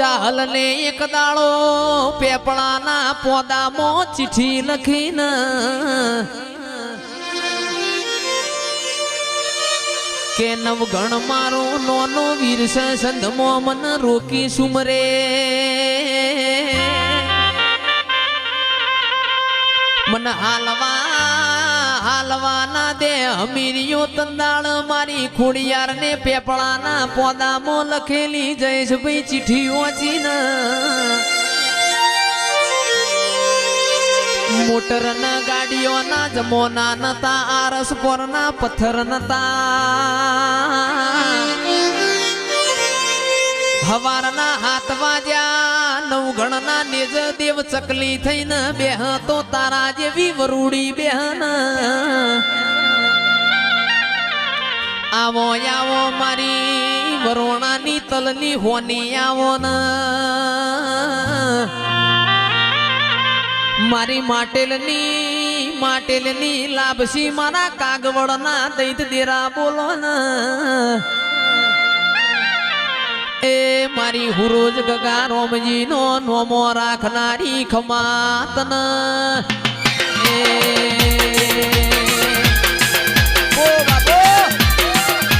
ચાહલ ને એક દાડો પેપળાના પોદામાં ચિઠ્ઠી લખીને કે નવગણ મારો નોનો વીર છે સંધમો મન રોકી સુમરે મન હાલવાના દે અમીરિયો તંદાળ મારી ખોડિયાર ને પેપળાના પોદામાં લખેલી જયેશભાઈ ચિઠ્ઠી વાંચીને મોટર ના ગાડીઓ ના જમોના નતા આરસ પર ના પથ્થર નતા હવારના હાથ વાજ્યા નવગણ ના નેજ દેવ ચકલી થઈને બેહ તો તારા જેવી વરૂડી બેહન આવો આવો મારી વરોણાની તલની હોની આવો ન મારી માટેલની લાભસી મારા કાગવડના દૈત દેરા બોલો ન એ મારી હુરોજ ગગા રોમજી નો નોમો રાખનારી ખમાતન એ